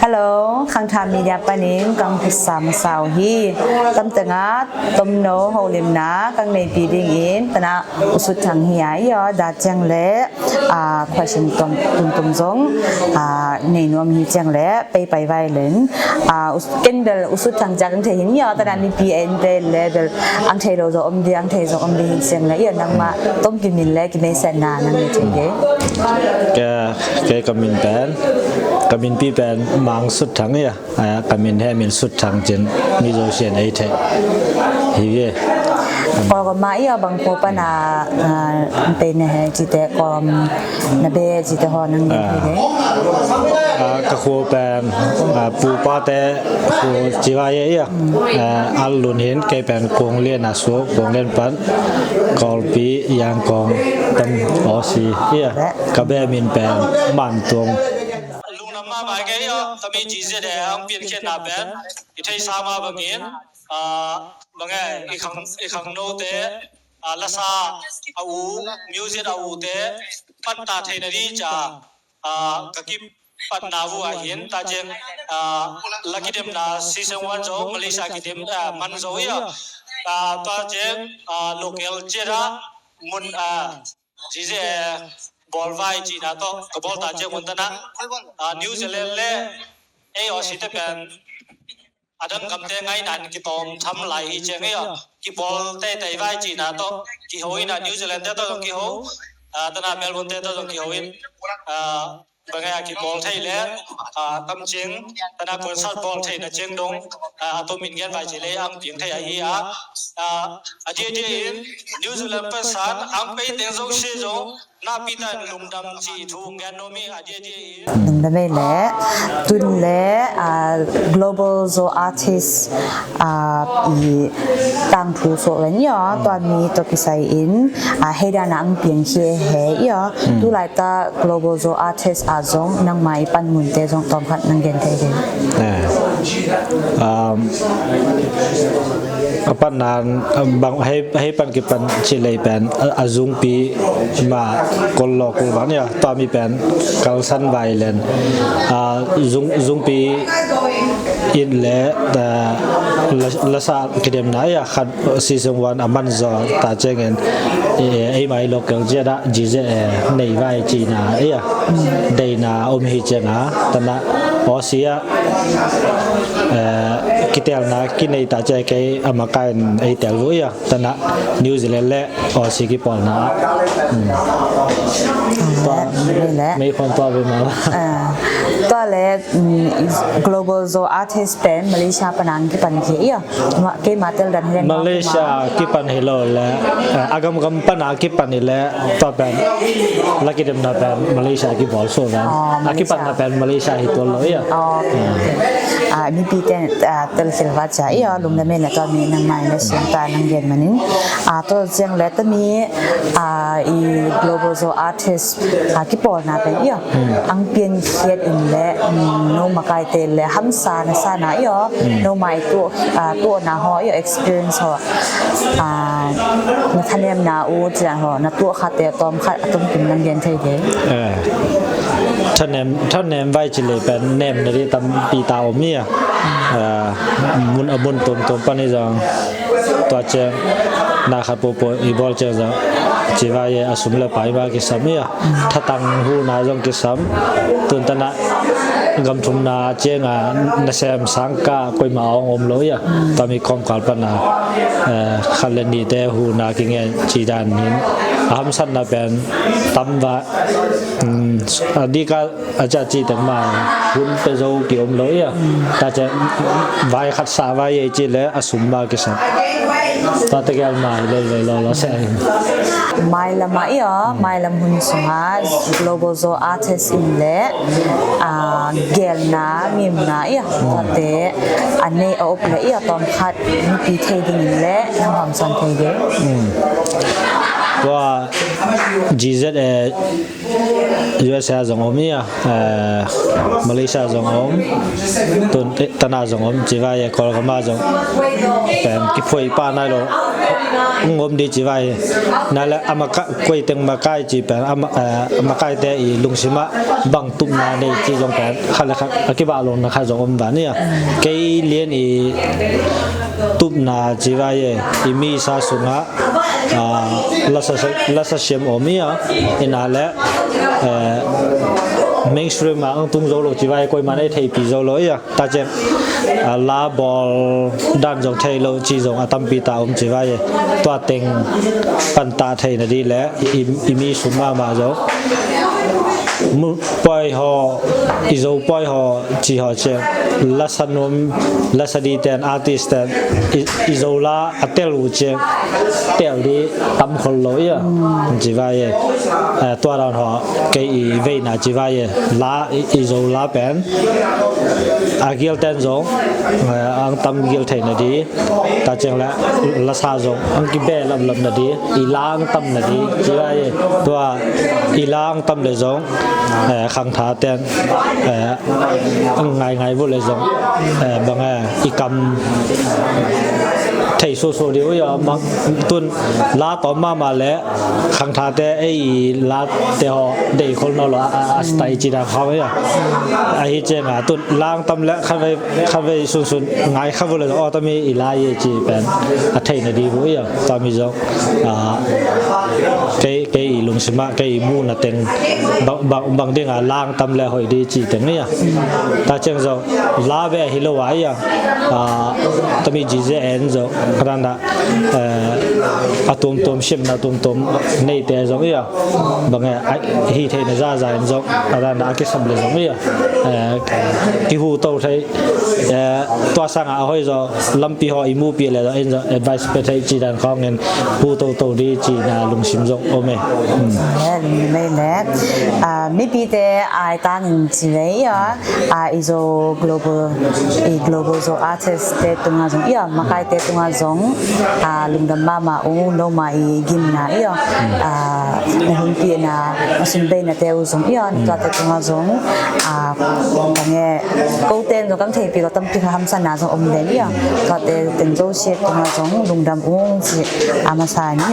ฮัลโหลคังทามีเดียปานิงกังพิสามสาวฮีตั้มตงาต้มโนโฮลิมนากังในปีดิงอินตนะอุสุทังเฮียยอดาจังเล่question ตุมซงในนวมฮีจังเล่ไปไวเลนเกนเบลอุสุทังจังเทหินยอตนะมีพีเอ็นเบลเลเบลอังเทโรโซอมดีอังเทโซอมดีเสียงเล่ยนังมาต้มกินมินเล่กินในเซนานังในทีเดแกกำมินแปนกำมินปีแปนมังสุดทั้งเนี่ยกำมินให้มินสุดทั้งจนมีโจเชียนไอเทฮีเย่พอก็มาอีบางโคปนาเป็นเหตุจิตกรรมนับเบจิตหอนังเดียวกะโคแปนปูปาเตปูจีวายเอียอัลลุนเห็นแกเป็นกงเลียนอาสุกงเลียนปันกอลปียังกองตัมออซีเอียกะเบมินแปนมันตรงมาบางแกยตมีจีเสดอังเปลี่ยนเขียนนาเป็นอิทัยสามาบางเงินบางแกอีขังโนเตลัสาอาวูมิวสิกอาวูเตปัตตาเทนรีจ่ากะกิปัตนาวัวเห็นตาเจงลักกิเดมนาซีซั่นวันโจมาเลเซียกิเดมมันโจยตาเจงโลเคลเจรามุนจีเสบอลไวจีน่าโตกบอลตาเจมุนตนะนิวซีแลนด์เล่ออสิเตเป็นอาดังกำเตงไงนั่นกิตอมทำลายเจงกิบอลเตะไวจีน่าโตกิโฮอินะนิวซีแลนด์เตะต้องกิโฮตนะเมลเบิร์นเตะต้องกิโฮอินบางอย่างกิบอลไทยเล่ตำเจงตนะคนสัตว์บอลไทยนะเจงดงตัวมินเงินไวจีเล่อังเพียงไทยอีอาเจนนิวซีแลนด์เป็นสัตว์อังไปเต็งโซเชียลนาปีตันลุงดำจีทูงานโนมีอาเจลุงดำไม่แหละตุนแหละ global zo artist อีต่างผู้ส่วนยอตอนนี้ตัวกิไซอินเฮดานังเพียงเชี่ยเฮียตุลายตา global zo artist อาจงนังไม่ปันมุนเตจงตอมขัดนังเกนเทเดปันนานบางให้ปันกิปันเชลัยเป็นอาจุงปีมากลอกลวันเนี่ยตอนมีเป็นกัลสันไวเลนจุงปีอินเล่แต่ละสากิเดมนายขัดซีซั่นวันอามันจอตาเจงเงินไอ้ไม่โลกเจดาจีเจในไวจีนาเดนาอมฮิเจนาแต่นะออเซียกิเตลนากินในตาเจเกอมากันไอเตลลุยแต่นะนิวซีแลนด์และออซีกิปอลนาไม่คนตัวไปมาตัวเล็ก global zo artist เป็นมาเลเซียปนังกิปันเขียมาเกมาเตลดันเฮนมาเลเซียกิปันเฮโลและอากำปนากิปันนี่แหละตัวเป็นลักกิเดมนาเป็นมาเลเซียกิบอลโซ่กันอากิปันนาเป็นมาเลเซียฮิตัวเลยมีปีเตลเซลวัชใจลุงดำเนินตอนนี้นังไม่และเสียงตานังเย็นมันนี่ตัวเสียงและตัวมีอี global zo artist กิปอลนาเป็นอังเปียนเขียดอินและโนมาไกเตลและฮัมซานะซานะโนไม่ตัวนาหอexperience นัทเนียมนาอูจังนัตัวขัดเตะตอมขัดตุ้มกินนังเย็นเทเดท่านเนมไว้จิเลยเป็นเนมในที่ตำปีตาอมีมุนตุนปนิจังตัวเจนาคาปูปูอีบอลเจจังจีวายอาสุมเลไปบากิสามีถ้าตังหูนาจงกิสามตุนตนะกำทุมนาเจงนเซมสังกาคุยมาองอมลอยตอนมีความกลปนาขันเลนีเตหูนากิเงจีดานหินอาหมสันนาเป็นตั้มว่าดีก็อาจจะจีแต่มาหุ่นเป็นโจกิอมลอยแต่จะวายขัดสาวายจีเลอาสุมบากิสามตอนตะเกียบมาเลยเสียไม่ละไม่ละหุ่นสงา global zo artist อินเล่เกลนามีมนาตัวเตะอันนี้เอาไปเลยตอมขัดมีปีเทดินเล่น้ำหอมสันเทเดว่า GZ USA จงอมีมาเลเซียจงอมตุนตนาจงอมจีวายกอลกามาจงเป็นกิฟวยป้าไนโล งมดีจีไว้นั่นแหละอามากะกวยเต็งมาใกล้จีเป็นอามาใกล้แต่อีลุงสิมะบังตุมนาในจีจงเป็นขันละครับอธิบายลงนะครับจงอมบานเนี่ยเกยเลียนอีตุมนาจีไว้อีมีซาสุงะลัสเชียมอมีอ่ะอินาแหละmainstream mà ông tung dấu lộ chỉ vay coi mà đây thầy bị dấu lỗi à ta chỉ lá ball đan dòng thầy lộ chỉ dòng atam pita ông chỉ vay toa tình pan ta thầy này đi lẽ imi suma mà dấu poi họ dấu poi họ chỉ họ chỉ lasanum lasadi ten artist ten dấu la atel u chỉ tel đi tâm khol lỗi à chỉ vay toa đàn họ cái về na chỉ vay lá dấu lá pen agil ten dấu ang tâm gil thầy này đi ta chẳng lẽ la sa dấu ang kibe lam lam này đi ilang tâm này đi chỉ vay toa ilang tâm để dấu khang thả tên ngày ngày vô lệ giống bằng cầm thầy số điều giờ mà tuần lá tóm mà lẽ khang thả tên ấy lá tên họ để con nó là astai chỉ là khó ấy ai chơi mà tuần lang tâm lẽ khăn về xuân ngày khăn vô lệ ở tâm ấy lại chỉ bên thầy này đi vui à tâm ấy giống cái lùng xem cái mu là tên bằng tiếng lang tâm lẽ hồi đi chỉ tiếng này ta chẳng rồi lá về hi lâu ấy tâm ấy chỉ dễ ăn rồi cái đó tôm xem là tôm này thế giống ấy bằng hi thế này ra dài giống cái đó cái sầmเลยgiống ấy cái hu tàu thấy toa sang hồi rồi lâm pi họ imu pi là anh rồi advice về thấy chỉ đàn con nên hu tàu đi chỉ là lùng sim giống ôm ấyไม่แล้ไม่ปีแต่ตั้งจีเลยiso global so artist แต่ตรงนั้นมาใครแต่ตรงนั้นลุงดำมาโอ้โนมากิมนาในห้องเปียนะมาสินเบนแต่อุสงตัวแต่ตรงนั้นบางแง่กูเต้นตรงกันเทปีก็ต้องพิจารณาสนาอมเดนี่ตัวแต่เต็มโจเชียตรงนั้นลุงดำโอ้สิมาสายนี่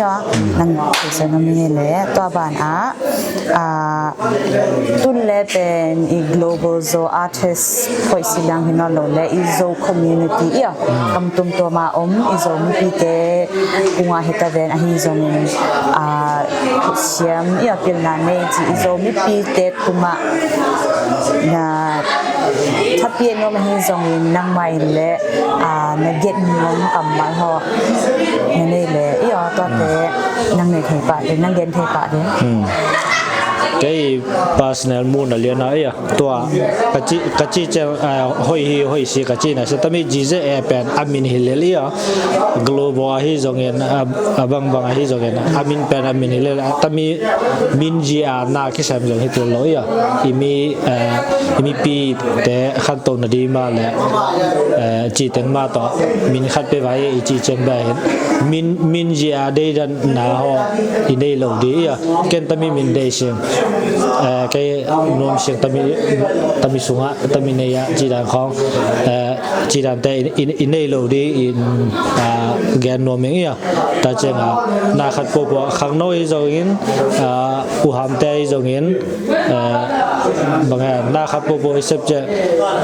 นั่งเสนอมีเลยตัวบ้านตุนเล่เป็นglobal zo artist คอยสิลังหินเราเล่ zo communityกำตุ้มตัวมาzo มีปีเตกุงอาเหตุเวนอาฮิ zo เสียมเป็นนานในจี zo มีปีเตตุมาถ้าเปลี่ยนว่ามันให้ส่งนั่งใหม่เลยในเก็ตงงกับมันเหรอนี่เลยตัวเตนั่งในเทปะเลยนั่งเย็นเทปะเลยcái personal moon là liên ấy tua cái chi chơi hoi si cái chi này sẽ tami jize pen amin hileli global hi zongen bang hi zongen amin pen amin hileli tami min jia na cái sam zong hi tu loi imi pi te khan to na di ma le chi teng ma to min khat pe vai chi cheng ba min jia de dan na ho in dei lo di ken tami min dei sim cái nôm xiên tami sunga tami này chỉ đàn không chỉ đàn tây in này lâu đi in gen nôm mình ta chừng na khát bộ khang nói rồi in ham tây rồi in bằng na khát bộ sắp chứ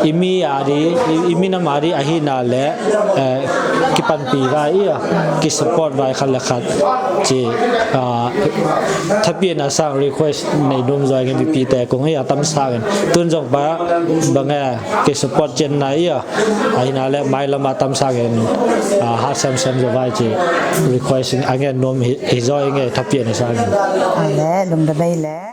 imi đi imi nam đi ahi na lẽ cái pan pi vai cái support vai khăn là khát chỉ tháp biển là sang request này nôm rồi cái bị tệ cũng hay tâm sang tuân dòng ba bằng cái support trên này ai nào lại mai làm tâm sang hát xem rồi vai chỉ request anh em nôm rồi nghe tháp biển này sang lẽ lùng đập đây lẽ